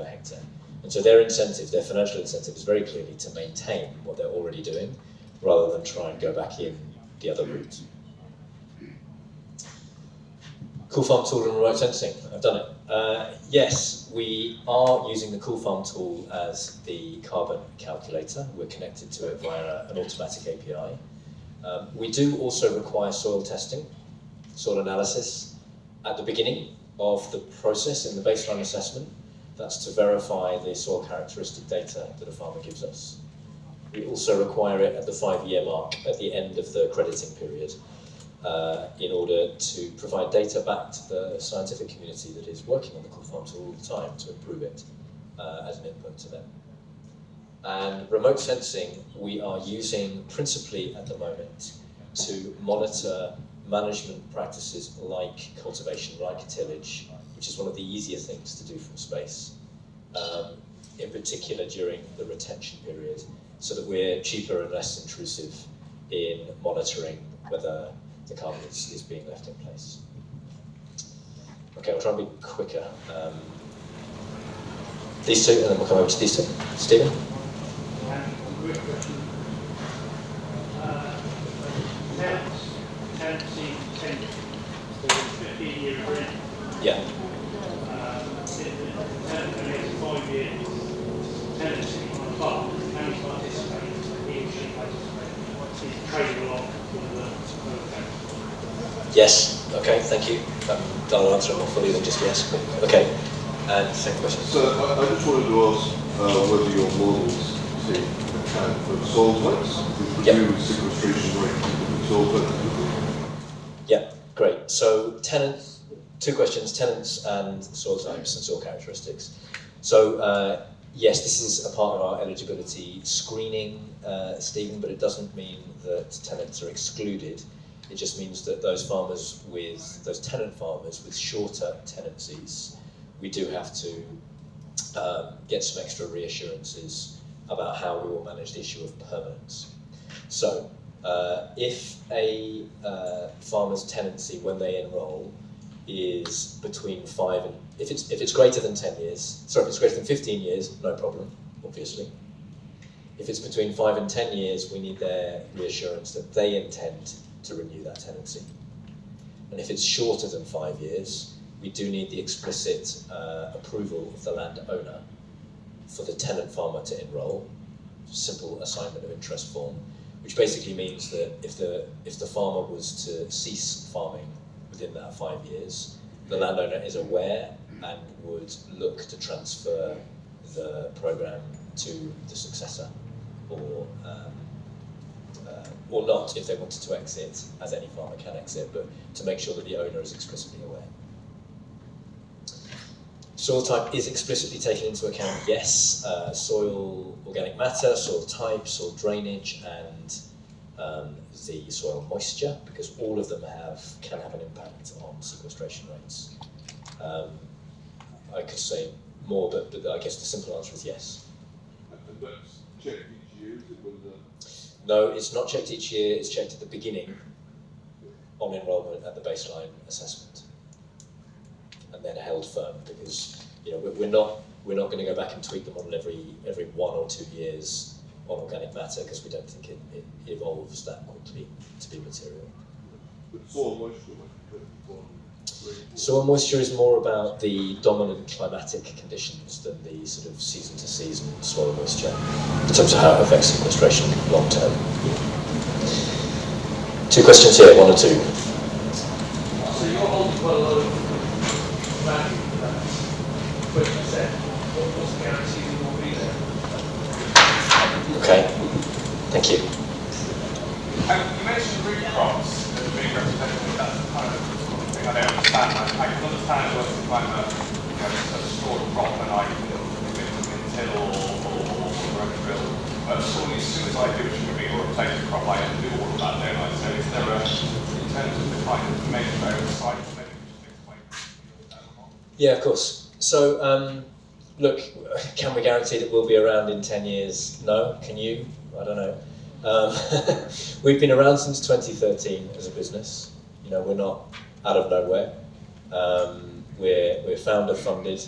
hectare. And so their incentive, their financial incentive, is very clearly to maintain what they're already doing, rather than try and go back in the other route. Cool Farm tool and remote sensing, I've done it. Yes, we are using the Cool Farm tool as the carbon calculator. We're connected to it via an automatic API. We do also require soil testing, soil analysis, at the beginning of the process in the baseline assessment. That's to verify the soil characteristic data that a farmer gives us. We also require it at the 5-year mark, at the end of the crediting period, in order to provide data back to the scientific community that is working on the Cool Farm tool all the time to improve it as an input to them. And remote sensing, we are using principally at the moment to monitor management practices like cultivation, like tillage, which is one of the easier things to do from space, in particular during the retention period, so that we're cheaper and less intrusive in monitoring whether the carbon is being left in place. Okay, I'll try and be quicker. These two, and then we'll come over to these two. Stephen? Quick question. Tenancy tenure, so 15-year agreement. Yeah. If the tenant has 5 years tenancy on a farm, can he participate? He or she participate? He's trading along with the tenant. Yes. Okay, thank you. I'll answer it more fully than just yes. Okay. And second question. So I just wanted to ask whether your models take account for soil types, with the new sequestration rate of soil types. Yeah, great. So two questions, tenants and soil types and soil characteristics. So yes, this is a part of our eligibility screening, Stephen, but it doesn't mean that tenants are excluded. It just means that those tenant farmers with shorter tenancies, we do have to get some extra reassurances about how we will manage the issue of permanence. So if a farmer's tenancy when they enrol is between 5 and, if it's greater than 10 years, sorry, if it's greater than 15 years, no problem, obviously. If it's between 5 and 10 years, we need their reassurance that they intend to renew that tenancy. And if it's shorter than 5 years, we do need the explicit approval of the landowner for the tenant farmer to enrol, simple assignment of interest form, which basically means that if the farmer was to cease farming within that 5 years, the landowner is aware and would look to transfer the programme to the successor, or not if they wanted to exit, as any farmer can exit, but to make sure that the owner is explicitly aware. Soil type is explicitly taken into account, yes. Soil organic matter, soil type, soil drainage, and the soil moisture, because all of them can have an impact on sequestration rates. I could say more, but I guess the simple answer is yes. And that's checked each year, is it, when No, it's not checked each year, it's checked at the beginning on enrolment at the baseline assessment, and then held firm, because we're not going to go back and tweak them on every 1 or 2 years on organic matter, because we don't think it evolves that quickly to be material. But soil moisture might be one. Soil moisture is more about the dominant climatic conditions than the sort of season-to-season soil moisture, in terms of how it affects sequestration long term. 2 questions here, 1 or 2. So you're holding quite a lot of value for that. But Okay, thank you. You mentioned root crops as being representative. That's the kind of thing I don't understand. I can understand it working like a straw crop and I till or drill. But as soon as I do a sugar beet or a potato crop, I have to do all of that, don't I? So is there in terms of the kind of measure oversight, maybe just explain that or not? Yeah, of course. So, look, can we guarantee that we'll be around in 10 years? No. Can you? I don't know. We've been around since 2013 as a business. You know, we're not out of nowhere. We're founder funded.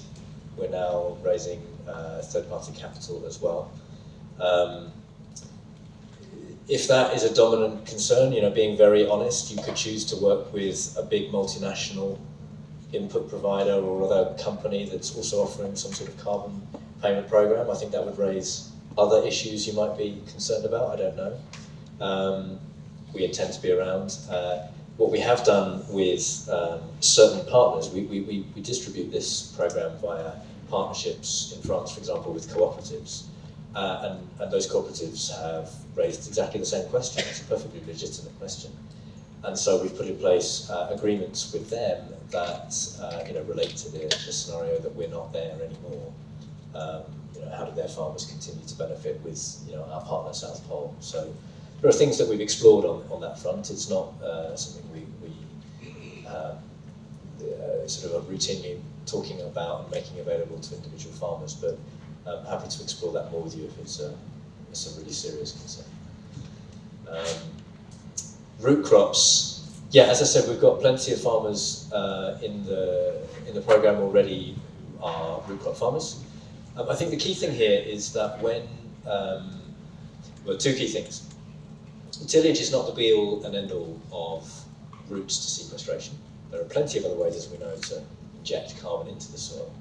We're now raising third-party capital as well. If that is a dominant concern, you know, being very honest, you could choose to work with a big multinational input provider or other company that's also offering some sort of carbon payment program. I think that would raise other issues you might be concerned about. I don't know. We intend to be around. What we have done with certain partners, we distribute this program via partnerships in France, for example, with cooperatives. And those cooperatives have raised exactly the same question. It's a perfectly legitimate question. And so we've put in place agreements with them that relate to the scenario that we're not there anymore. How do their farmers continue to benefit with our partner South Pole? So there are things that we've explored on that front. It's not something we sort of are routinely talking about and making available to individual farmers, but I'm happy to explore that more with you if it's a really serious concern. Root crops, yeah, as I said, we've got plenty of farmers in the program already who are root crop farmers. I think the key thing here is that when, well, two key things. Tillage is not the be-all and end-all of routes to sequestration. There are plenty of other ways, as we know, to inject carbon into the soil.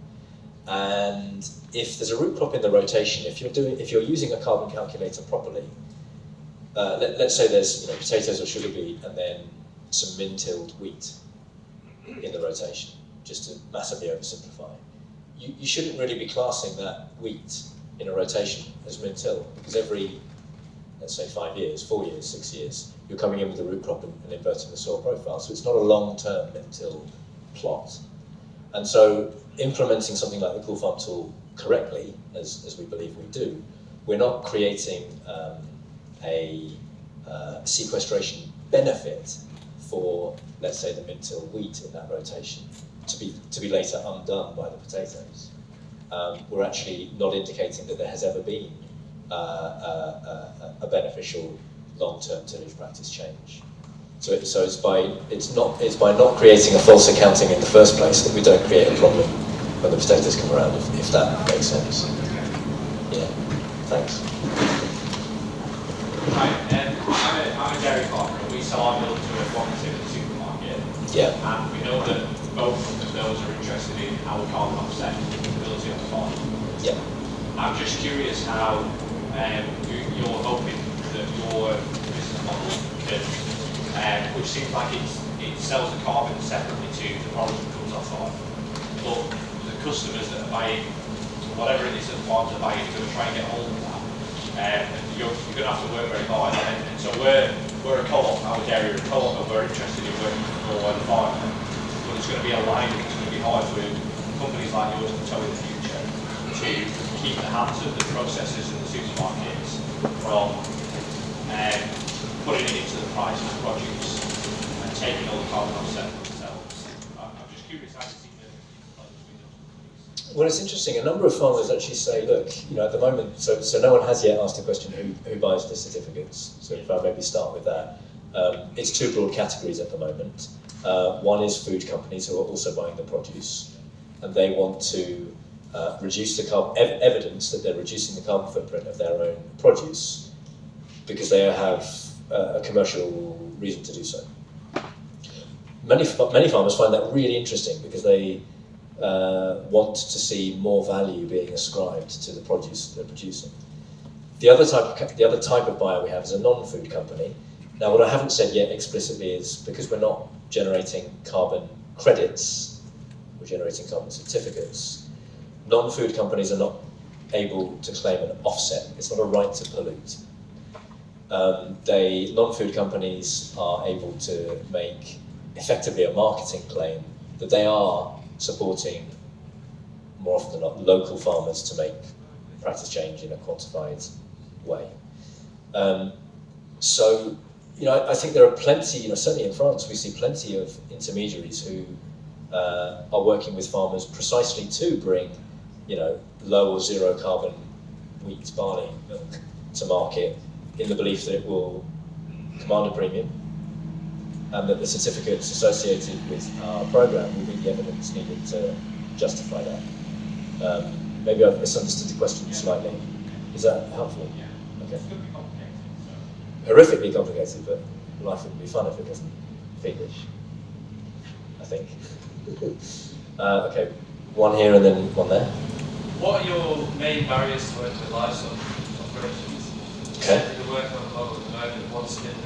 And if there's a root crop in the rotation, if you're using a carbon calculator properly, let's say there's potatoes or sugar beet and then some min-tilled wheat in the rotation, just to massively oversimplify. You shouldn't really be classing that wheat in a rotation as min-till, because every, let's say 5 years, 4 years, 6 years, you're coming in with a root crop and inverting the soil profile. So it's not a long-term min-till plot. And so implementing something like the Cool Farm tool correctly, as we believe we do, we're not creating a sequestration benefit for, let's say, the min-till wheat in that rotation to be later undone by the potatoes. We're actually not indicating that there has ever been a beneficial long-term tillage practice change. So it's by not creating a false accounting in the first place that we don't create a problem when the potatoes come around, if that makes sense. Yeah, thanks. Hi, I'm a dairy farmer. We sell our milk to a cooperative at the supermarket. Yeah. And we know that both of those are interested in how we can't offset the ability of the farm. Yeah. I'm just curious how you're hoping that your business model can, which seems like it sells the carbon separately to the product that comes off farm, but the customers that are buying whatever it is that the farms are buying are going to try and get hold of that. You're going to have to work very hard. And so we're a co-op, our dairy are a co-op, and we're interested in working for the farmer. But it's going to be a line that's going to be hard for companies like yours to tow in the future to keep the hands of the processors and the supermarkets from putting it into the price of the produce and taking all the carbon offset themselves. I'm just curious how you see the between those. Well, it's interesting. A number of farmers actually say, look, at the moment, so no one has yet asked a question who buys the certificates. So if I maybe start with that, it's two broad categories at the moment. One is food companies who are also buying the produce, and they want to reduce the carbon evidence that they're reducing the carbon footprint of their own produce because they have a commercial reason to do so. Many farmers find that really interesting because they want to see more value being ascribed to the produce they're producing. The other type of buyer we have is a non-food company. Now, what I haven't said yet explicitly is because we're not generating carbon credits, we're generating carbon certificates. Non-food companies are not able to claim an offset. It's not a right to pollute. Non-food companies are able to make effectively a marketing claim that they are supporting, more often than not, local farmers to make practice change in a quantified way. So, I think there are plenty, certainly in France, we see plenty of intermediaries who are working with farmers precisely to bring, low or zero carbon wheat, barley, milk to market in the belief that it will command a premium and that the certificates associated with our programme will be the evidence needed to justify that. Maybe I've misunderstood the question slightly. Is that helpful? Yeah. Okay. It's going to be complicated. So. Horrifically complicated, but life wouldn't be fun if it wasn't fiendish, I think. Okay, one here and then one there. What are your main barriers to working with livestock operations? Okay. You're working on a model at the moment, what's been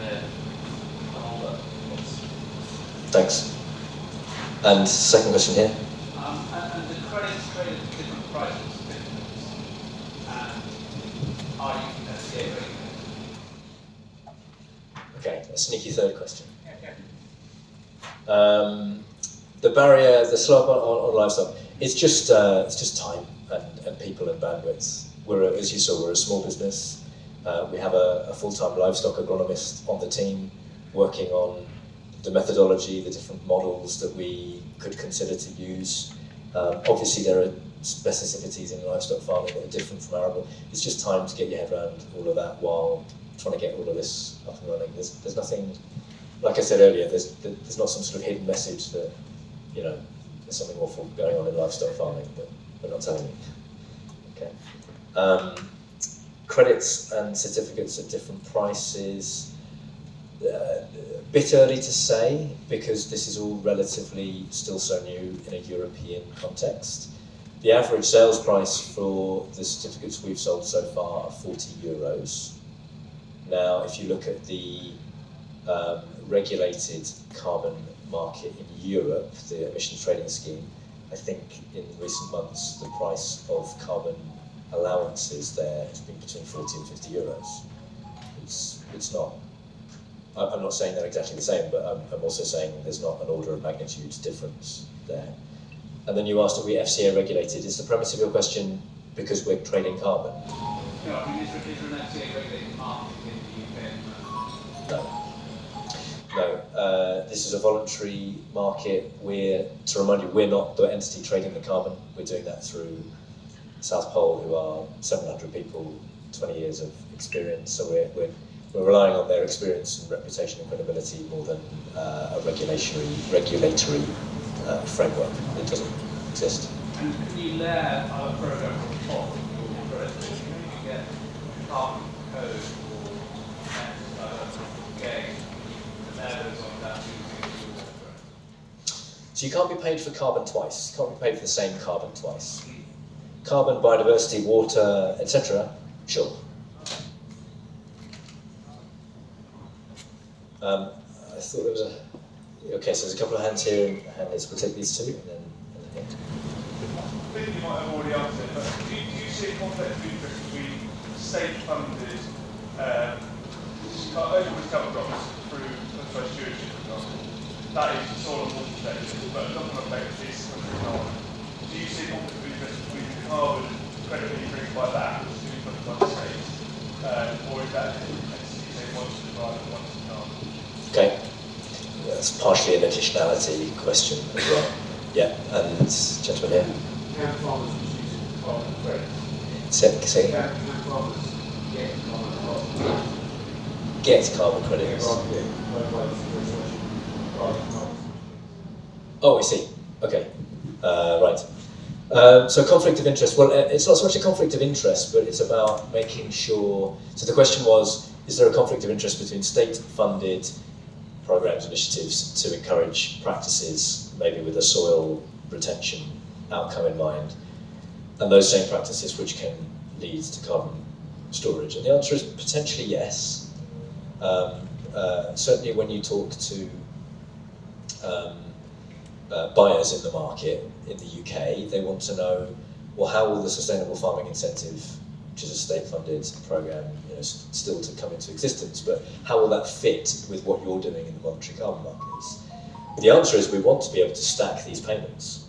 the holdup? Thanks. And second question here. And the credits trade at different prices, and are you FCA regulated? Okay, a sneaky third question. The barrier, the slope on livestock, it's just time and people and bandwidth. As you saw, we're a small business. We have a full-time livestock agronomist on the team working on the methodology, the different models that we could consider to use. Obviously, there are specificities in livestock farming that are different from arable. It's just time to get your head around all of that while trying to get all of this up and running. There's nothing, like I said earlier, there's not some sort of hidden message that, there's something awful going on in livestock farming, but we're not telling you. Okay. Credits and certificates at different prices. A bit early to say because this is all relatively still so new in a European context. The average sales price for the certificates we've sold so far are €40. Now, if you look at the regulated carbon market in Europe, the emissions trading scheme, I think in recent months the price of carbon allowances there has been between 40 and €50. It's not. I'm not saying they're exactly the same, but I'm also saying there's not an order of magnitude difference there. And then you asked, are we FCA regulated? Is the premise of your question because we're trading carbon? No, I mean, is there an FCA regulated market in the UK? No. This is a voluntary market. To remind you, we're not the entity trading the carbon. We're doing that through South Pole, who are 700 people, 20 years of experience. So we're relying on their experience and reputation and credibility more than a regulatory framework that doesn't exist. And can you layer our program on top of your credit? Can you get carbon code or gain and layer those on that using your program? So you can't be paid for carbon twice. You can't be paid for the same carbon twice. Carbon, biodiversity, water, etc. Sure. I thought there was okay, so there's a couple of hands here and hands. We'll take these two and then here. I think you might have already answered it, but do you see a conflict of interest between state-funded overwood cover crops through stewardship, for example? That is soil and water protection, but it doesn't affect this carbon. Do you see a conflict of interest between the carbon credit being bring by that, which is being funded by the state, or is that say one to the right and one to the carbon? Okay. That's partially an additionality question as well. Yeah, and gentleman here. Can farmers use carbon credits? Say Can farmers get carbon credits? Get carbon credits. Oh, I see. Okay. Right. So conflict of interest. Well, it's not so much a conflict of interest, but it's about making sure. So the question was, is there a conflict of interest between state-funded programs, initiatives to encourage practices, maybe with a soil retention outcome in mind, and those same practices which can lead to carbon storage? And the answer is potentially yes. Certainly when you talk to buyers in the market in the UK, they want to know well, how will the Sustainable Farming Incentive, which is a state-funded program, still to come into existence, but how will that fit with what you're doing in the voluntary carbon markets? The answer is we want to be able to stack these payments.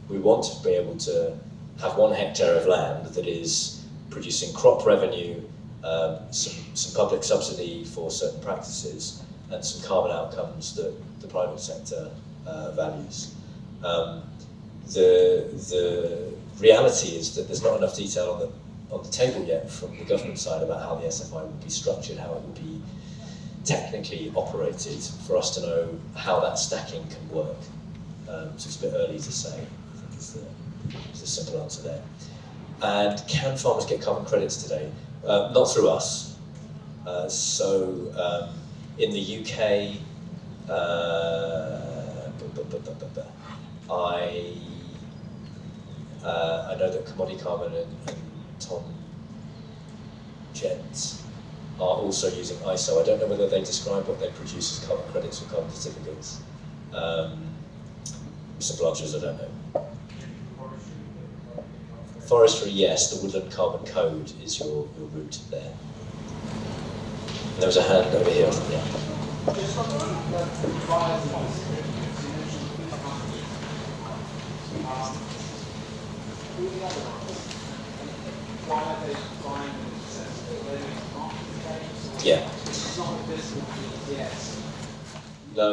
We want to be able to have 1 hectare of land that is producing crop revenue, some public subsidy for certain practices, and some carbon outcomes that the private sector values. The reality is that there's not enough detail on the table yet from the government side about how the SFI would be structured, how it would be technically operated, for us to know how that stacking can work. So it's a bit early to say, I think is the simple answer there. And can farmers get carbon credits today? Not through us. In the UK, I know that Commodity Carbon and Tom Jent are also using ISO. I don't know whether they describe what they produce as carbon credits or carbon certificates. Simple answer is I don't know. Forestry, yes, the Woodland Carbon Code is your route there. And there was a hand over here, yeah. Just on the buyers of this, you mentioned food companies. Who are the other ones? Why are they buying them in the sense that they make marketing claims? Yeah. It's not a business yes. No.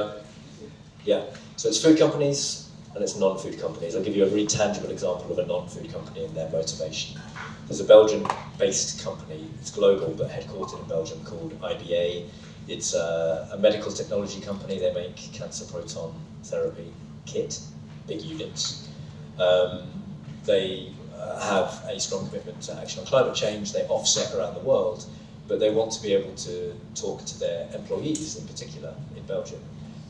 Yeah. So it's food companies and it's non-food companies. I'll give you a really tangible example of a non-food company and their motivation. There's a Belgian-based company, it's global but headquartered in Belgium, called IBA. It's a medical technology company. They make cancer proton therapy kit, big units. They have a strong commitment to action on climate change. They offset around the world, but they want to be able to talk to their employees, in particular in Belgium,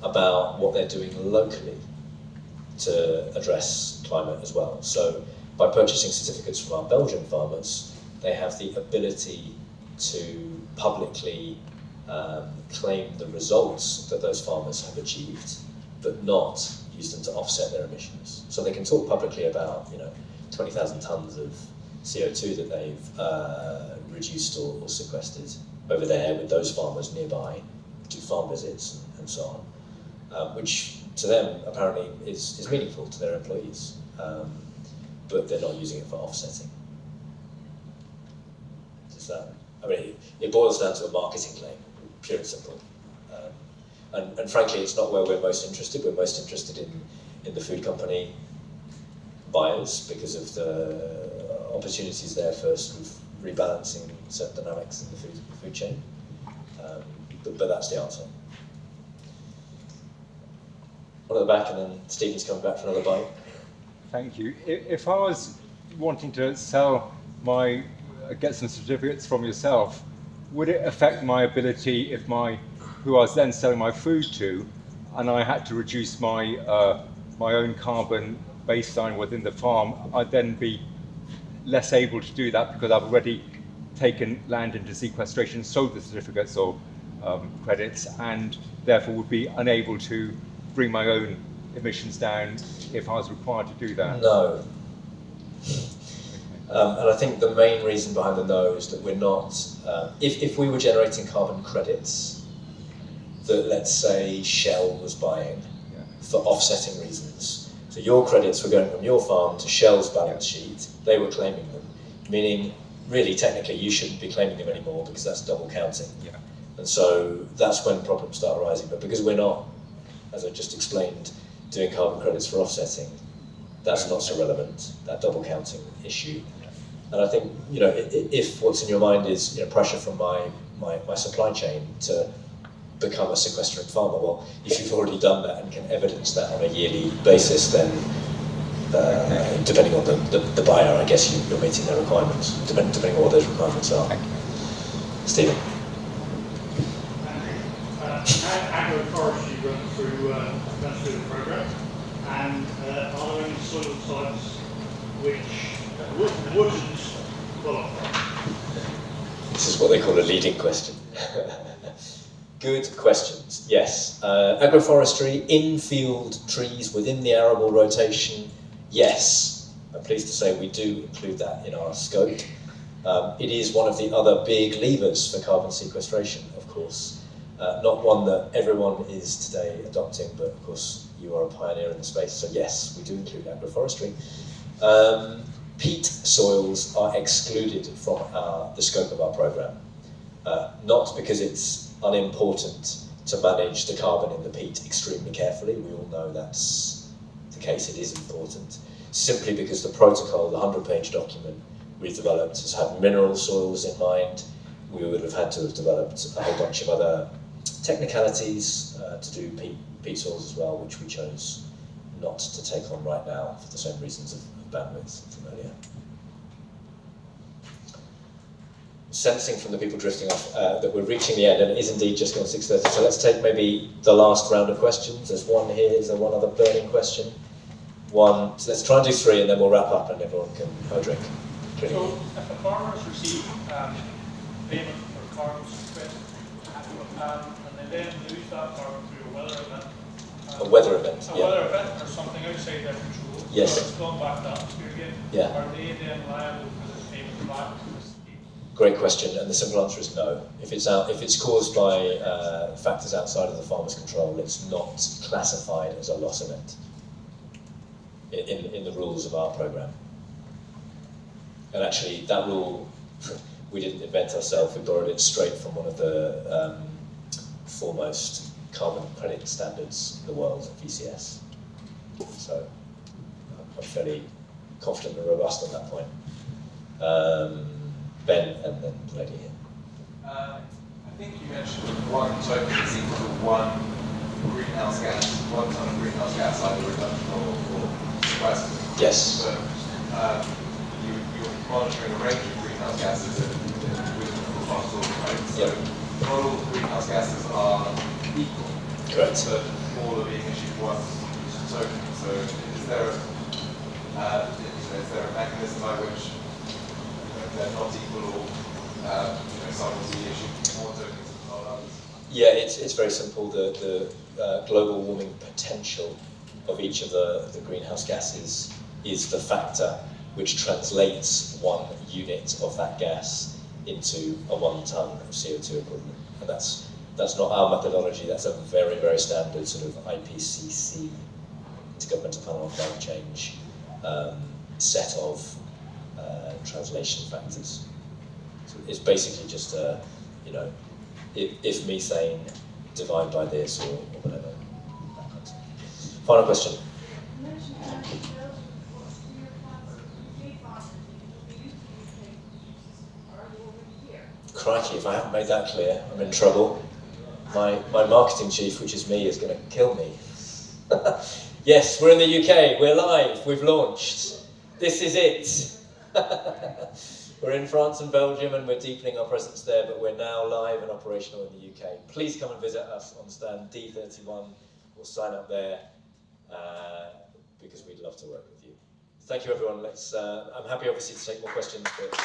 about what they're doing locally to address climate as well. So by purchasing certificates from our Belgian farmers, they have the ability to publicly claim the results that those farmers have achieved, but not use them to offset their emissions. So they can talk publicly about, 20,000 tons of CO2 that they've reduced or sequestered over there with those farmers nearby, do farm visits and so on, which to them apparently is meaningful to their employees, but they're not using it for offsetting. It boils down to a marketing claim, pure and simple. And frankly, it's not where we're most interested. We're most interested in the food company buyers because of the opportunities there for sort of rebalancing certain dynamics in the food chain. But that's the answer. One at the back, and then Stephen's coming back for another bite. Thank you. If I was wanting to get some certificates from yourself, would it affect my ability if who I was then selling my food to, and I had to reduce my own carbon baseline within the farm, I'd then be less able to do that because I've already taken land into sequestration, sold the certificates or credits, and therefore would be unable to bring my own emissions down if I was required to do that? No. And I think the main reason behind the no is that we're not, if we were generating carbon credits that, let's say, Shell was buying for offsetting reasons, so your credits were going from your farm to Shell's balance sheet, they were claiming them, meaning really technically you shouldn't be claiming them anymore because that's double counting. And so that's when problems start arising. But because we're not, as I just explained, doing carbon credits for offsetting, that's not so relevant, that double counting issue. And I think, if what's in your mind is pressure from my supply chain to become a sequestering farmer, well, if you've already done that and can evidence that on a yearly basis, then depending on the buyer, I guess you're meeting their requirements, depending on what those requirements are. Stephen. Agroforestry runs through the programme, and are there any soil types which wouldn't qualify? This is what they call a leading question. Good questions, yes. Agroforestry, in-field trees within the arable rotation, yes. I'm pleased to say we do include that in our scope. It is one of the other big levers for carbon sequestration, of course. Not one that everyone is today adopting, but of course you are a pioneer in the space, so yes, we do include agroforestry. Peat soils are excluded from the scope of our programme, not because it's unimportant to manage the carbon in the peat extremely carefully. We all know that's the case, it is important. Simply because the protocol, the 100-page document we've developed, has had mineral soils in mind. We would have had to have developed a whole bunch of other technicalities to do peat soils as well, which we chose not to take on right now for the same reasons of bandwidth from earlier. Sensing from the people drifting off that we're reaching the end, and it is indeed just gone 6:30, so let's take maybe the last round of questions. There's one here, is there one other burning question? One, so let's try and do 3 and then we'll wrap up and everyone can have a drink. So if a farmer has received payment for carbon sequestration, and they then lose that carbon through a weather event, A weather event, a yeah. weather event or something outside their control, Yes. so it's gone back to atmosphere again, Yeah. are they then liable for this payment back to the state? Great question, and the simple answer is no. If it's caused by factors outside of the farmer's control, it's not classified as a loss event in the rules of our programme. And actually, that rule, we didn't invent ourselves, we borrowed it straight from one of the foremost carbon credit standards in the world, VCS. So I'm fairly confident and robust on that point. Ben, and then the lady here. I think you mentioned one token is equal to one greenhouse gas, 1 ton of greenhouse gas, either reduction or sequestration. Yes. So you're monitoring a range of greenhouse gases with the fossil, right? So not all the greenhouse gases are equal. Correct. But all are being issued one token. So is there a mechanism by which they're not equal, or some will be issued more tokens and not others? Yeah, it's very simple. The global warming potential of each of the greenhouse gases is the factor which translates 1 unit of that gas into a 1 ton of CO2 equivalent. And that's not our methodology, that's a very, very standard sort of IPCC, Intergovernmental Panel on Climate Change, set of translation factors. So it's basically just if methane divide by this or whatever. Final question. Crikey, if I haven't made that clear, I'm in trouble. My marketing chief, which is me, is going to kill me. Yes, we're in the UK, we're live, we've launched. This is it. We're in France and Belgium and we're deepening our presence there, but we're now live and operational in the UK. Please come and visit us on stand D31 or sign up there because we'd love to work with you. Thank you everyone. I'm happy obviously to take more questions, but